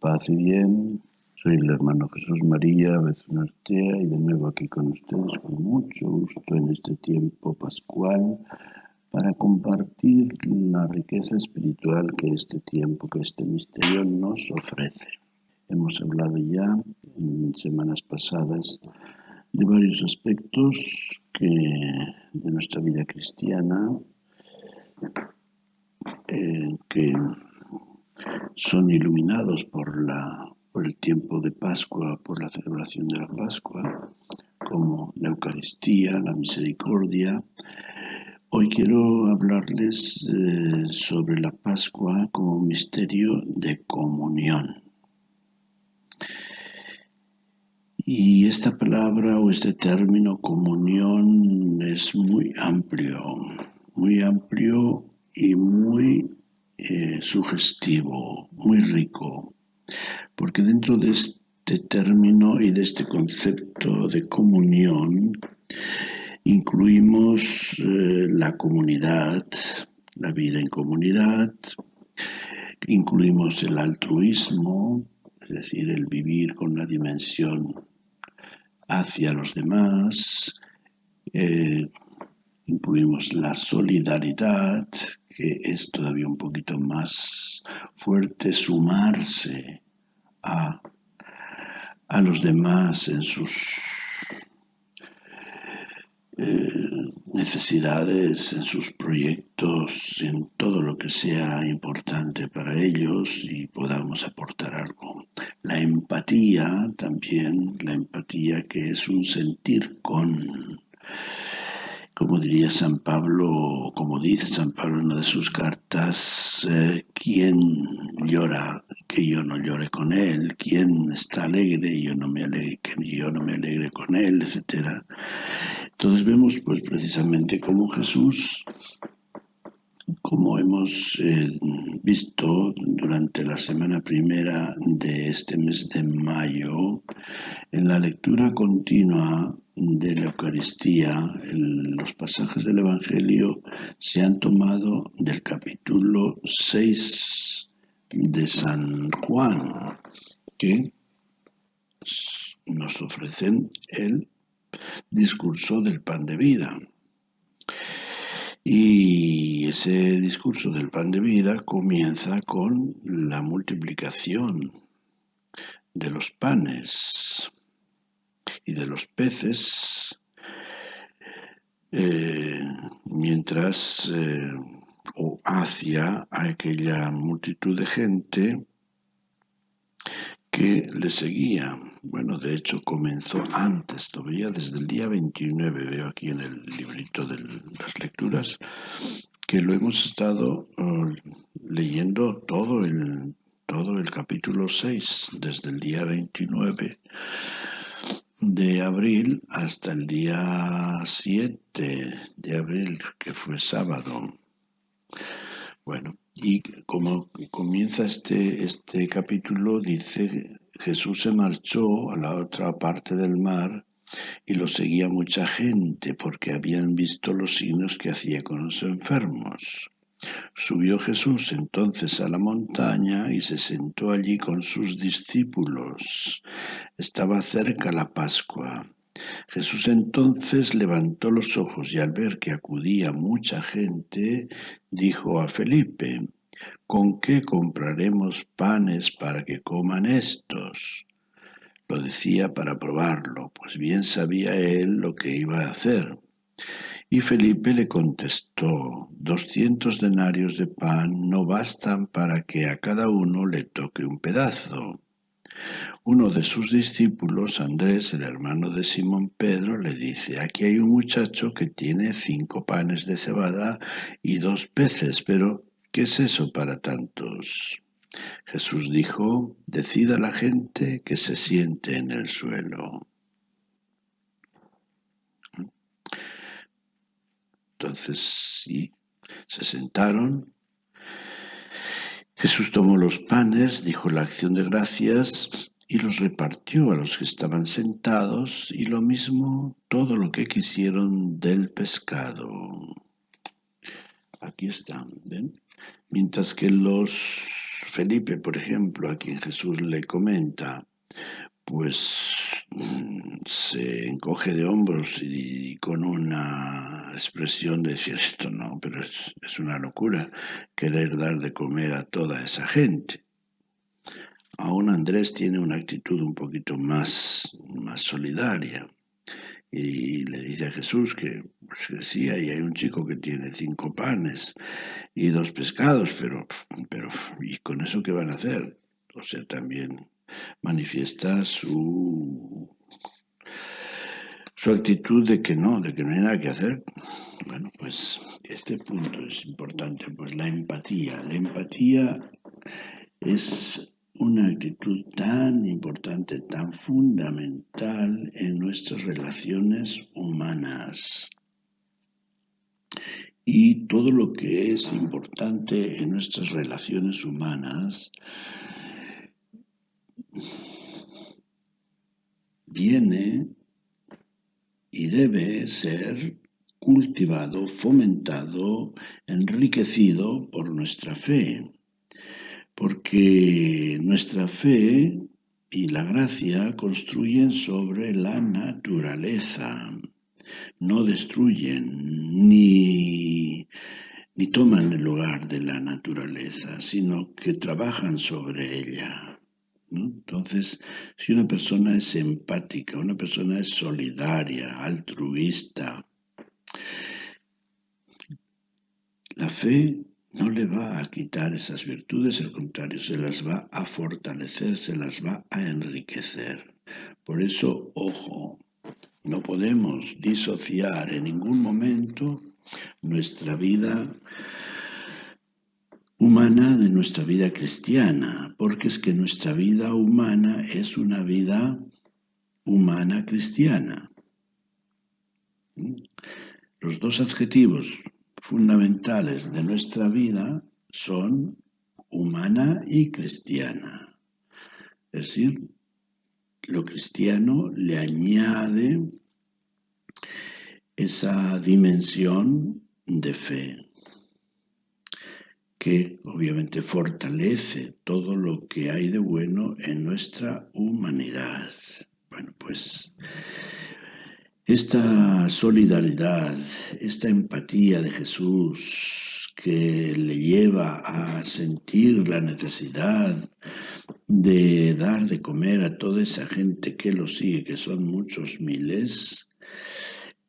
Paz y bien, soy el hermano Jesús María Bezuna Artea y de nuevo aquí con ustedes con mucho gusto en este tiempo pascual para compartir la riqueza espiritual que este tiempo, que este misterio nos ofrece. Hemos hablado ya en semanas pasadas de varios aspectos de nuestra vida cristiana que son iluminados por el tiempo de Pascua, por la celebración de la Pascua, como la Eucaristía, la misericordia. Hoy quiero hablarles sobre la Pascua como un misterio de comunión. Y esta palabra o este término comunión es muy amplio y muy sugestivo, muy rico, porque dentro de este término y de este concepto de comunión incluimos la comunidad, la vida en comunidad, incluimos el altruismo, es decir, el vivir con una dimensión hacia los demás, incluimos la solidaridad, que es todavía un poquito más fuerte, sumarse a los demás en sus necesidades, en sus proyectos, en todo lo que sea importante para ellos y podamos aportar algo. La empatía también, la empatía que es un sentir con, como diría San Pablo, como dice San Pablo en una de sus cartas, ¿quién llora que yo no llore con él? ¿Quién está alegre y yo no me alegre, que yo no me alegre con él? Etcétera. Entonces vemos pues precisamente cómo Jesús, como hemos visto durante la semana primera de este mes de mayo, en la lectura continua de la Eucaristía, los pasajes del Evangelio se han tomado del capítulo 6 de San Juan, que nos ofrecen el discurso del pan de vida. Y ese discurso del pan de vida comienza con la multiplicación de los panes y de los peces, mientras o hacia aquella multitud de gente que le seguía. Bueno, de hecho comenzó antes, todavía desde el día 29, veo aquí en el librito de las lecturas, que lo hemos estado leyendo todo el capítulo 6, desde el día 29 de abril hasta el día 7 de abril, que fue sábado. Bueno, y como comienza este capítulo, dice, Jesús se marchó a la otra parte del mar y lo seguía mucha gente porque habían visto los signos que hacía con los enfermos. Subió Jesús entonces a la montaña y se sentó allí con sus discípulos. Estaba cerca la Pascua. Jesús entonces levantó los ojos y al ver que acudía mucha gente, dijo a Felipe, ¿con qué compraremos panes para que coman estos? Lo decía para probarlo, pues bien sabía él lo que iba a hacer. Y Felipe le contestó, 200 denarios de pan no bastan para que a cada uno le toque un pedazo. Uno de sus discípulos, Andrés, el hermano de Simón Pedro, le dice, aquí hay un muchacho que tiene 5 panes de cebada y 2 peces, pero ¿qué es eso para tantos? Jesús dijo, decid a la gente que se siente en el suelo. Entonces, sí, se sentaron. Jesús tomó los panes, dijo la acción de gracias y los repartió a los que estaban sentados y lo mismo todo lo que quisieron del pescado. Aquí están, ¿ven? Mientras que los Felipe, por ejemplo, a quien Jesús le comenta, pues se encoge de hombros y con una expresión de decir esto no, pero es una locura querer dar de comer a toda esa gente. Aún Andrés tiene una actitud un poquito más solidaria y le dice a Jesús pues, que sí, ahí hay un chico que tiene 5 panes y 2 pescados, pero ¿y con eso qué van a hacer? O sea, también manifiesta su actitud de que no hay nada que hacer. Bueno, pues este punto es importante, pues la empatía. La empatía es una actitud tan importante, tan fundamental en nuestras relaciones humanas. Y todo lo que es importante en nuestras relaciones humanas viene y debe ser cultivado, fomentado, enriquecido por nuestra fe. Porque nuestra fe y la gracia construyen sobre la naturaleza, no destruyen ni toman el lugar de la naturaleza, sino que trabajan sobre ella, ¿no? Entonces, si una persona es empática, una persona es solidaria, altruista, la fe no le va a quitar esas virtudes, al contrario, se las va a fortalecer, se las va a enriquecer. Por eso, ojo, no podemos disociar en ningún momento nuestra vida humana de nuestra vida cristiana, porque es que nuestra vida humana es una vida humana cristiana. Los dos adjetivos fundamentales de nuestra vida son humana y cristiana. Es decir, lo cristiano le añade esa dimensión de fe que obviamente fortalece todo lo que hay de bueno en nuestra humanidad. Bueno, pues esta solidaridad, esta empatía de Jesús que le lleva a sentir la necesidad de dar de comer a toda esa gente que lo sigue, que son muchos miles,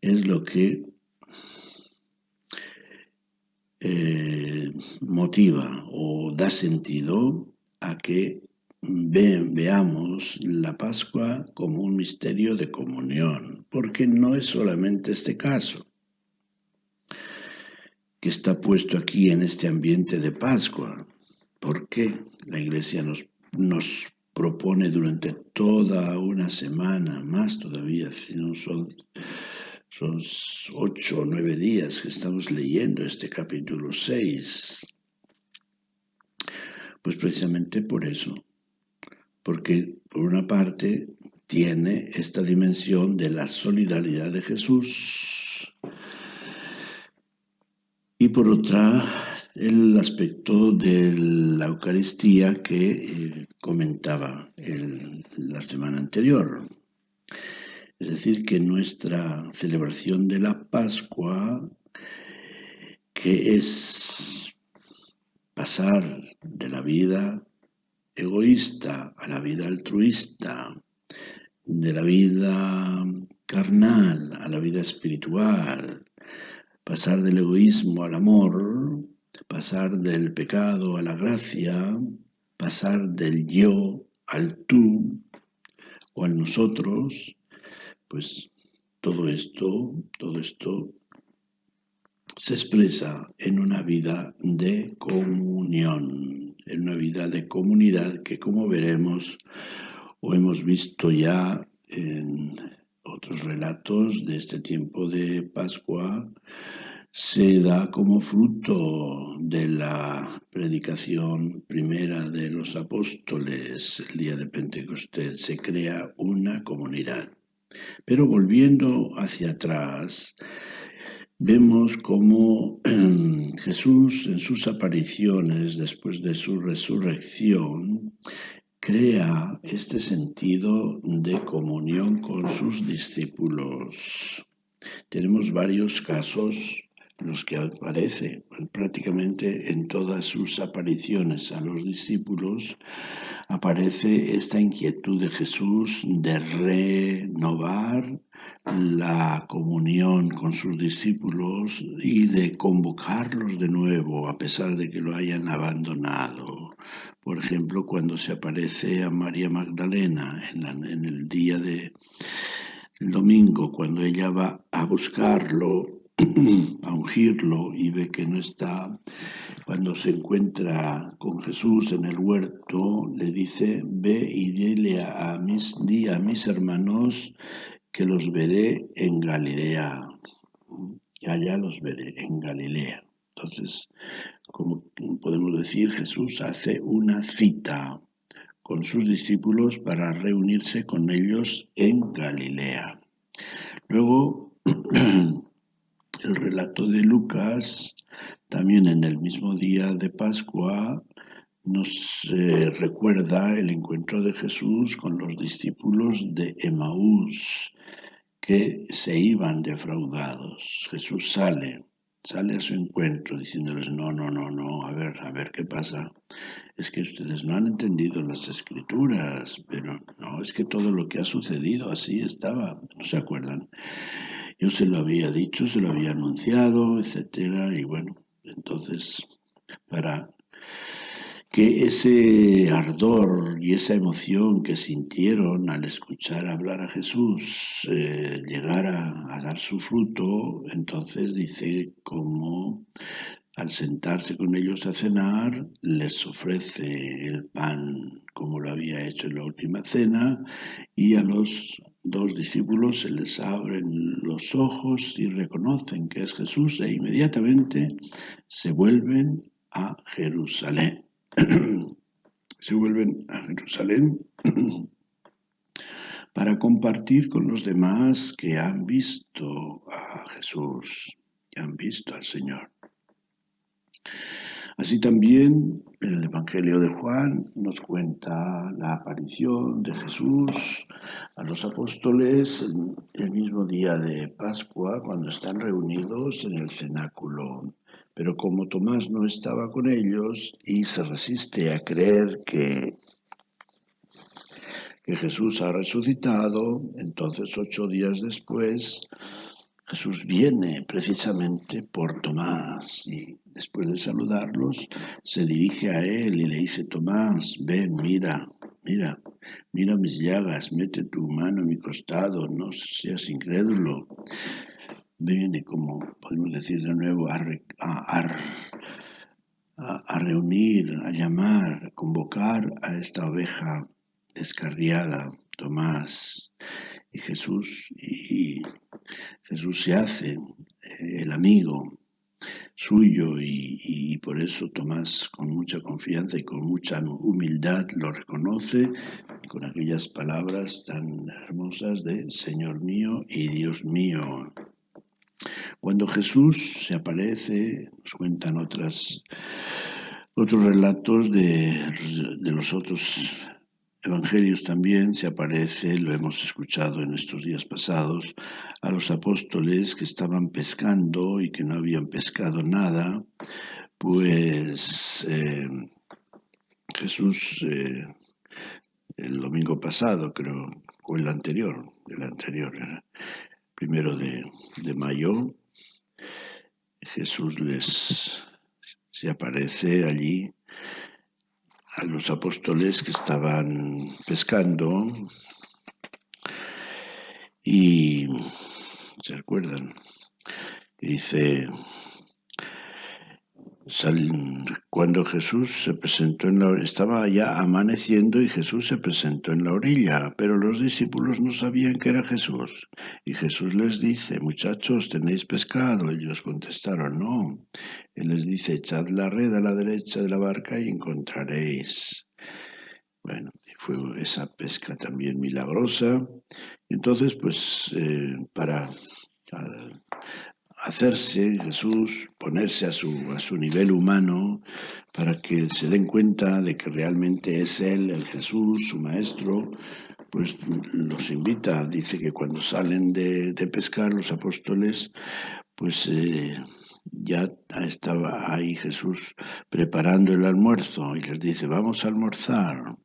es lo que motiva o da sentido a que veamos la Pascua como un misterio de comunión, porque no es solamente este caso que está puesto aquí en este ambiente de Pascua, porque la Iglesia nos propone durante toda una semana, más todavía, si no son 8 o 9 días que estamos leyendo este capítulo 6, pues precisamente por eso, porque por una parte tiene esta dimensión de la solidaridad de Jesús y por otra el aspecto de la Eucaristía que comentaba la semana anterior. Es decir, que nuestra celebración de la Pascua, que es pasar de la vida egoísta a la vida altruista, de la vida carnal a la vida espiritual, pasar del egoísmo al amor, pasar del pecado a la gracia, pasar del yo al tú o al nosotros, pues todo esto se expresa en una vida de comunión, en una vida de comunidad que, como veremos o hemos visto ya en otros relatos de este tiempo de Pascua, se da como fruto de la predicación primera de los apóstoles el día de Pentecostés. Se crea una comunidad. Pero volviendo hacia atrás, vemos cómo Jesús en sus apariciones después de su resurrección crea este sentido de comunión con sus discípulos. Tenemos varios casos en los que aparece prácticamente en todas sus apariciones a los discípulos, aparece esta inquietud de Jesús de renovar la comunión con sus discípulos y de convocarlos de nuevo a pesar de que lo hayan abandonado. Por ejemplo, cuando se aparece a María Magdalena en el día de el domingo, cuando ella va a buscarlo, a ungirlo y ve que no está, cuando se encuentra con Jesús en el huerto, le dice, ve y di a mis hermanos que los veré en Galilea. Y allá los veré en Galilea. Entonces, como podemos decir, Jesús hace una cita con sus discípulos para reunirse con ellos en Galilea. Luego, el relato de Lucas, también en el mismo día de Pascua, nos recuerda el encuentro de Jesús con los discípulos de Emaús, que se iban defraudados. Jesús sale a su encuentro diciéndoles, no, a ver qué pasa. Es que ustedes no han entendido las escrituras, pero no, es que todo lo que ha sucedido así estaba, no se acuerdan. Yo se lo había dicho, se lo había anunciado, etcétera, y bueno, entonces, para que ese ardor y esa emoción que sintieron al escuchar hablar a Jesús llegara a dar su fruto, entonces dice como al sentarse con ellos a cenar, les ofrece el pan como lo había hecho en la última cena, y a los dos discípulos se les abren los ojos y reconocen que es Jesús e inmediatamente se vuelven a Jerusalén. Se vuelven a Jerusalén para compartir con los demás que han visto a Jesús, que han visto al Señor. Así también el Evangelio de Juan nos cuenta la aparición de Jesús a los apóstoles el mismo día de Pascua, cuando están reunidos en el cenáculo. Pero como Tomás no estaba con ellos y se resiste a creer que Jesús ha resucitado, entonces 8 días después Jesús viene precisamente por Tomás y después de saludarlos se dirige a él y le dice, Tomás, ven, mira mis llagas, mete tu mano en mi costado, no seas incrédulo. Viene, como podemos decir de nuevo, a reunir, a llamar, a convocar a esta oveja descarriada, Tomás. Y Jesús se hace el amigo suyo y por eso Tomás con mucha confianza y con mucha humildad lo reconoce con aquellas palabras tan hermosas de Señor mío y Dios mío. Cuando Jesús se aparece, nos cuentan otros relatos de los otros evangelios también, se aparece, lo hemos escuchado en estos días pasados, a los apóstoles que estaban pescando y que no habían pescado nada, pues Jesús el domingo pasado, creo, o el anterior, primero de mayo, Jesús se aparece allí a los apóstoles que estaban pescando y se acuerdan, dice, cuando Jesús se presentó estaba ya amaneciendo y Jesús se presentó en la orilla, pero los discípulos no sabían que era Jesús. Y Jesús les dice, muchachos, ¿tenéis pescado? Ellos contestaron, no. Él les dice, echad la red a la derecha de la barca y encontraréis. Bueno, fue esa pesca también milagrosa. Entonces, pues, para hacerse Jesús, ponerse a su nivel humano, para que se den cuenta de que realmente es Él, el Jesús, su Maestro, pues los invita. Dice que cuando salen de pescar los apóstoles, pues ya estaba ahí Jesús preparando el almuerzo y les dice, vamos a almorzar.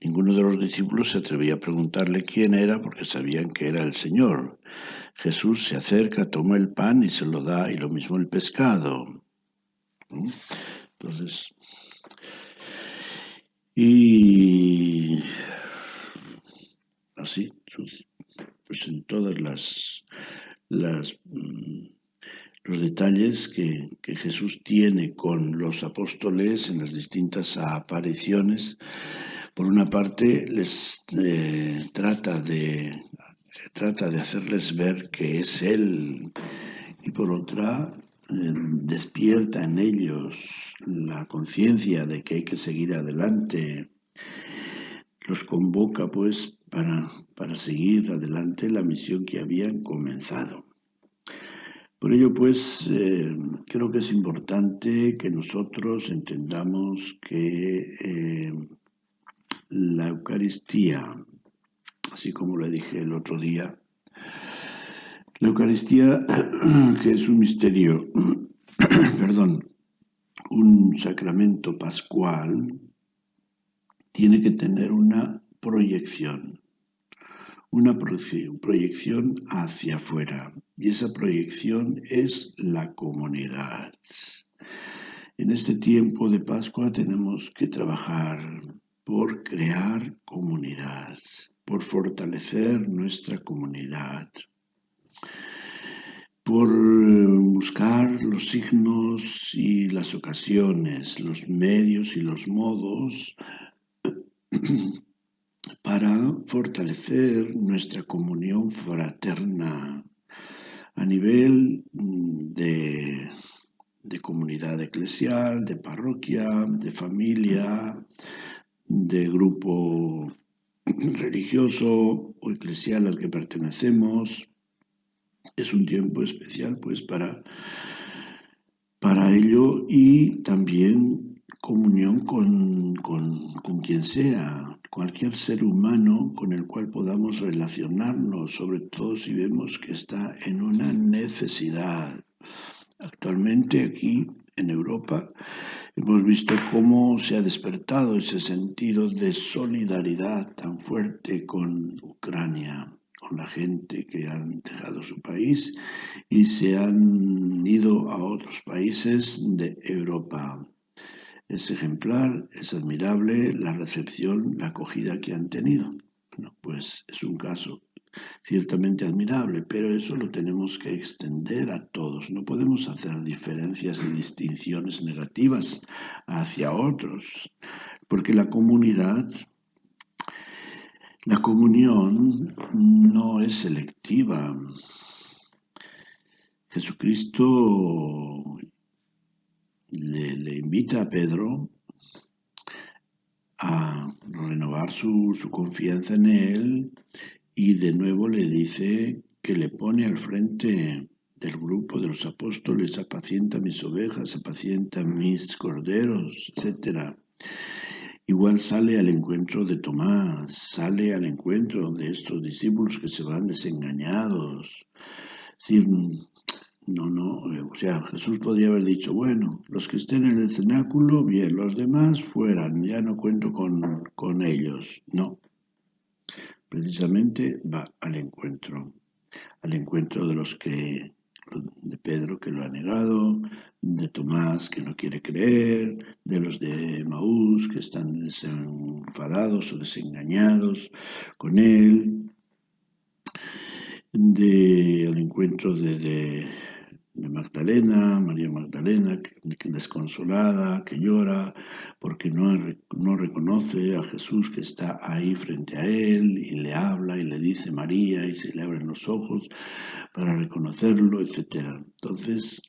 Ninguno de los discípulos se atrevía a preguntarle quién era porque sabían que era el Señor. Jesús se acerca, toma el pan y se lo da, y lo mismo el pescado. Entonces, y así, pues en todas los detalles que Jesús tiene con los apóstoles en las distintas apariciones. Por una parte, les trata de hacerles ver que es Él, y por otra, despierta en ellos la conciencia de que hay que seguir adelante. Los convoca, pues, para seguir adelante la misión que habían comenzado. Por ello, pues, creo que es importante que nosotros entendamos que la Eucaristía, así como le dije el otro día, la Eucaristía, que es un misterio, perdón, un sacramento pascual, tiene que tener una proyección hacia afuera, y esa proyección es la comunidad. En este tiempo de Pascua tenemos que trabajar por crear comunidad, por fortalecer nuestra comunidad, por buscar los signos y las ocasiones, los medios y los modos para fortalecer nuestra comunión fraterna a nivel de comunidad eclesial, de parroquia, de familia, de grupo religioso o eclesial al que pertenecemos. Es un tiempo especial, pues, para ello, y también comunión con quien sea, cualquier ser humano con el cual podamos relacionarnos, sobre todo si vemos que está en una necesidad. Actualmente aquí en Europa hemos visto cómo se ha despertado ese sentido de solidaridad tan fuerte con Ucrania, con la gente que han dejado su país y se han ido a otros países de Europa. Es ejemplar, es admirable la recepción, la acogida que han tenido. Bueno, pues es un caso ciertamente admirable, pero eso lo tenemos que extender a todos. No podemos hacer diferencias y distinciones negativas hacia otros, porque la comunión no es selectiva. Jesucristo le invita a Pedro a renovar su confianza en él, y de nuevo le dice que le pone al frente del grupo de los apóstoles: apacienta mis ovejas, apacienta mis corderos, etc. Igual sale al encuentro de Tomás, sale al encuentro de estos discípulos que se van desengañados. Es decir, o sea, Jesús podría haber dicho, bueno, los que estén en el cenáculo, bien, los demás fueran, ya no cuento con ellos. No, precisamente va al encuentro de Pedro, que lo ha negado, de Tomás, que no quiere creer, de los de Maús, que están desenfadados o desengañados con él, al encuentro de Magdalena, María Magdalena, que desconsolada, que llora porque no reconoce a Jesús que está ahí frente a él, y le habla y le dice María, y se le abren los ojos para reconocerlo, etc. Entonces,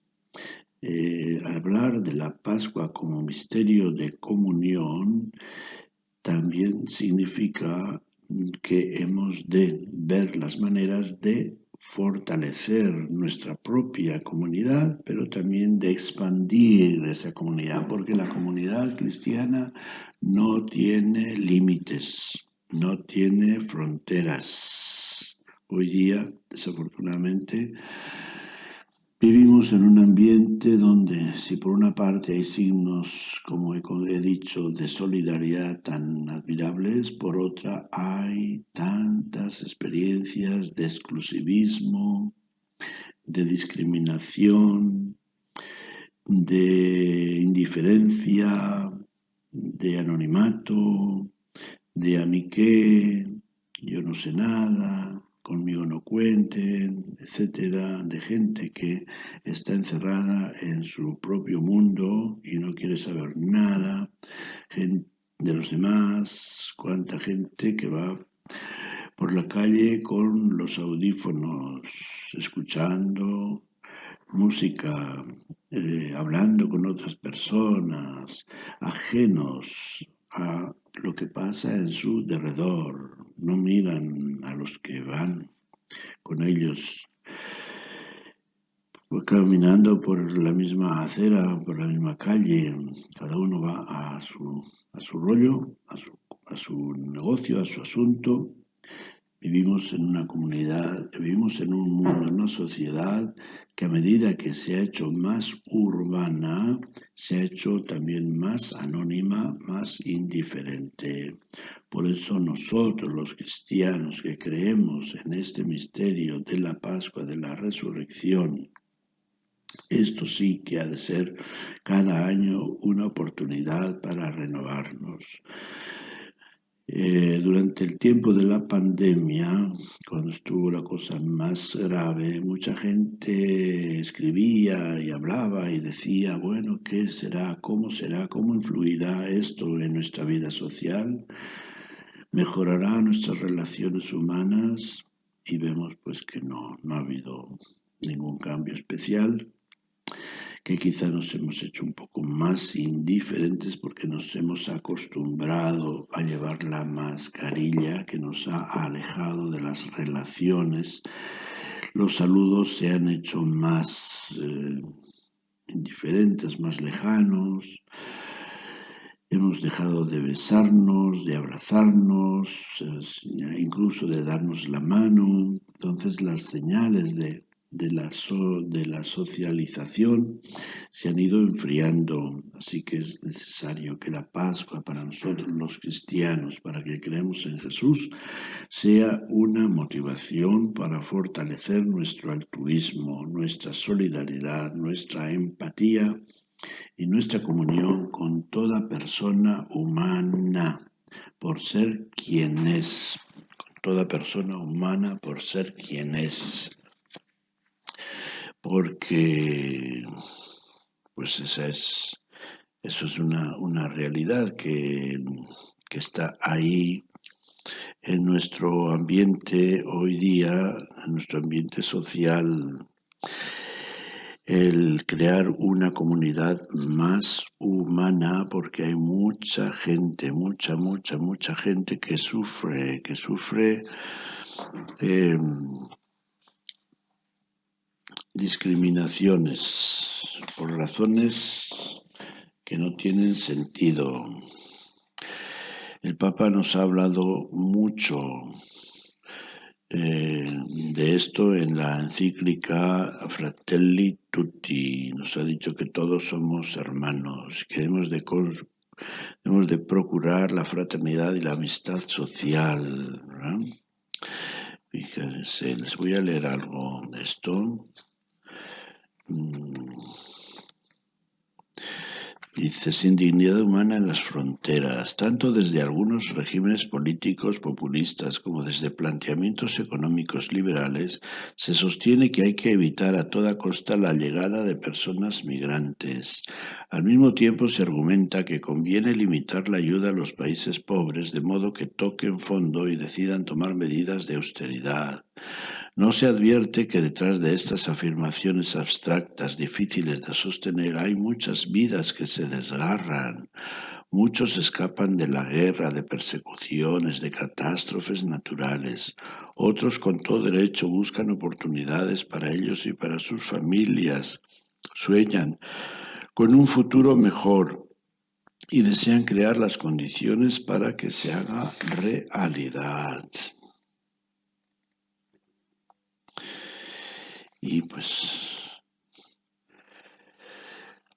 hablar de la Pascua como misterio de comunión también significa que hemos de ver las maneras de fortalecer nuestra propia comunidad, pero también de expandir esa comunidad, porque la comunidad cristiana no tiene límites, no tiene fronteras. Hoy día, desafortunadamente, vivimos en un ambiente donde, si por una parte hay signos, como he dicho, de solidaridad tan admirables, por otra hay tantas experiencias de exclusivismo, de discriminación, de indiferencia, de anonimato, de a mí qué, yo no sé nada, conmigo no cuenten, etcétera, de gente que está encerrada en su propio mundo y no quiere saber nada de los demás, cuánta gente que va por la calle con los audífonos, escuchando música, hablando con otras personas, ajenos a lo que pasa en su derredor, no miran a los que van con ellos, caminando por la misma acera, por la misma calle, cada uno va a su rollo, a su negocio, a su asunto. Vivimos en una comunidad, vivimos en un mundo, en una sociedad que a medida que se ha hecho más urbana, se ha hecho también más anónima, más indiferente. Por eso nosotros los cristianos que creemos en este misterio de la Pascua, de la resurrección, esto sí que ha de ser cada año una oportunidad para renovarnos. Durante el tiempo de la pandemia, cuando estuvo la cosa más grave, mucha gente escribía y hablaba y decía, bueno, ¿qué será, cómo influirá esto en nuestra vida social? ¿Mejorará nuestras relaciones humanas? Y vemos pues que no ha habido ningún cambio especial, que quizá nos hemos hecho un poco más indiferentes porque nos hemos acostumbrado a llevar la mascarilla que nos ha alejado de las relaciones. Los saludos se han hecho más indiferentes, más lejanos. Hemos dejado de besarnos, de abrazarnos, incluso de darnos la mano. Entonces las señales de la socialización se han ido enfriando, así que es necesario que la Pascua para nosotros los cristianos, para que creemos en Jesús, sea una motivación para fortalecer nuestro altruismo, nuestra solidaridad, nuestra empatía y nuestra comunión con toda persona humana por ser quien es, con toda persona humana por ser quien es. Porque pues eso es una realidad que está ahí en nuestro ambiente hoy día, en nuestro ambiente social, el crear una comunidad más humana, porque hay mucha gente, mucha gente que sufre discriminaciones por razones que no tienen sentido. El Papa nos ha hablado mucho de esto en la encíclica Fratelli Tutti. Nos ha dicho que todos somos hermanos, que debemos de procurar la fraternidad y la amistad social, ¿verdad? Fíjense, les voy a leer algo de esto. Dice, sin dignidad humana en las fronteras, tanto desde algunos regímenes políticos populistas como desde planteamientos económicos liberales, se sostiene que hay que evitar a toda costa la llegada de personas migrantes. Al mismo tiempo se argumenta que conviene limitar la ayuda a los países pobres de modo que toquen fondo y decidan tomar medidas de austeridad. No se advierte que detrás de estas afirmaciones abstractas difíciles de sostener hay muchas vidas que se desgarran, Muchos escapan de la guerra, de persecuciones, de catástrofes naturales. Otros con todo derecho buscan oportunidades para ellos y para sus familias. Sueñan con un futuro mejor y desean crear las condiciones para que se haga realidad. Y pues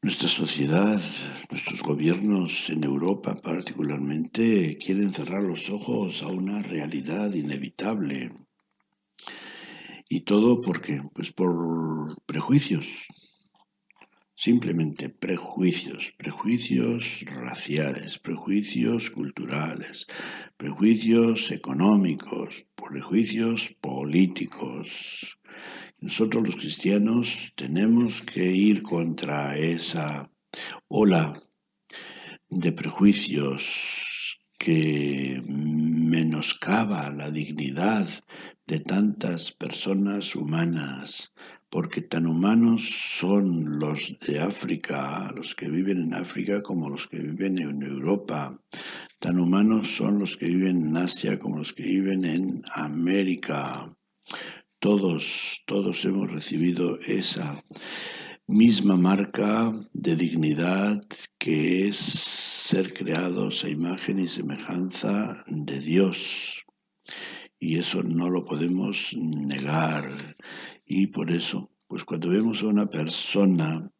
nuestra sociedad, nuestros gobiernos en Europa particularmente quieren cerrar los ojos a una realidad inevitable. ¿Y todo por qué? Pues por prejuicios. Simplemente prejuicios, prejuicios raciales, prejuicios culturales, prejuicios económicos, prejuicios políticos. Nosotros los cristianos tenemos que ir contra esa ola de prejuicios que menoscaba la dignidad de tantas personas humanas, porque tan humanos son los de África, los que viven en África como los que viven en Europa, tan humanos son los que viven en Asia como los que viven en América. Todos hemos recibido esa misma marca de dignidad que es ser creados a imagen y semejanza de Dios. Y eso no lo podemos negar. Y por eso, pues cuando vemos a una persona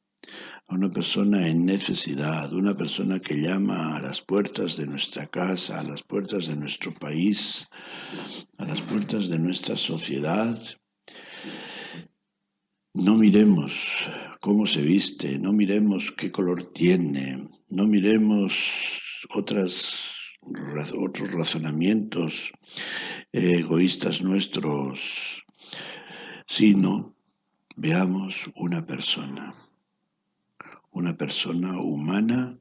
en necesidad, una persona que llama a las puertas de nuestra casa, a las puertas de nuestro país, a las puertas de nuestra sociedad, no miremos cómo se viste, no miremos qué color tiene, no miremos otros razonamientos egoístas nuestros, sino veamos una persona humana,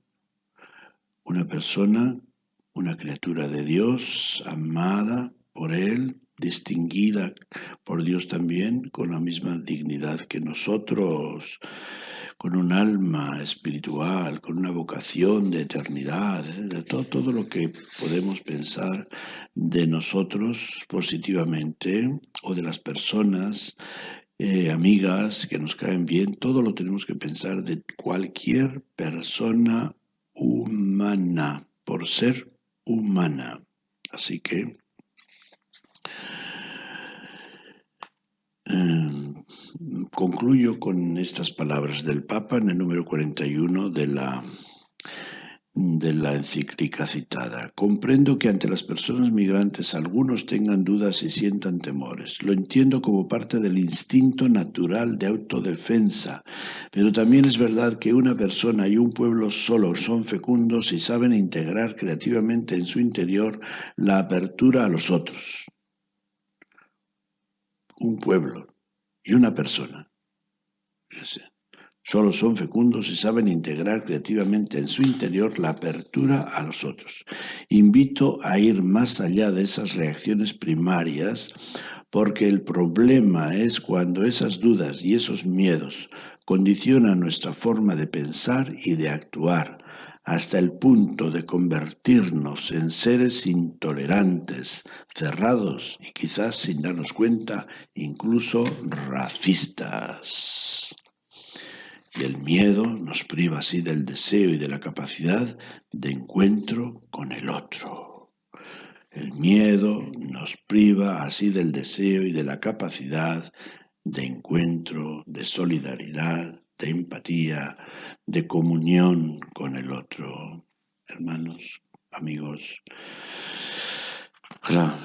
una criatura de Dios, amada por Él, distinguida por Dios también, con la misma dignidad que nosotros, con un alma espiritual, con una vocación de eternidad, de todo lo que podemos pensar de nosotros positivamente o de las personas amigas que nos caen bien, todo lo tenemos que pensar de cualquier persona humana, por ser humana. Así que concluyo con estas palabras del Papa en el número 41 de la encíclica citada. Comprendo que ante las personas migrantes algunos tengan dudas y sientan temores. Lo entiendo como parte del instinto natural de autodefensa, pero también es verdad que una persona y un pueblo solo son fecundos y saben integrar creativamente en su interior la apertura a los otros. Un pueblo y una persona. Solo son fecundos y saben integrar creativamente en su interior la apertura a los otros. Invito a ir más allá de esas reacciones primarias, porque el problema es cuando esas dudas y esos miedos condicionan nuestra forma de pensar y de actuar, hasta el punto de convertirnos en seres intolerantes, cerrados y quizás sin darnos cuenta, incluso racistas. Y el miedo nos priva así del deseo y de la capacidad de encuentro con el otro. El miedo nos priva así del deseo y de la capacidad de encuentro, de solidaridad, de empatía, de comunión con el otro. Hermanos, amigos,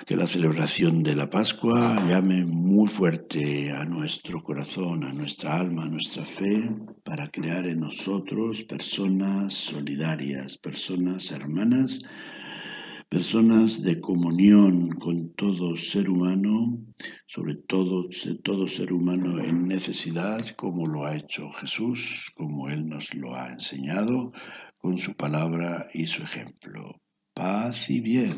que la celebración de la Pascua llame muy fuerte a nuestro corazón, a nuestra alma, a nuestra fe, para crear en nosotros personas solidarias, personas hermanas, personas de comunión con todo ser humano, sobre todo ser humano en necesidad, como lo ha hecho Jesús, como Él nos lo ha enseñado con su palabra y su ejemplo. Paz y bien.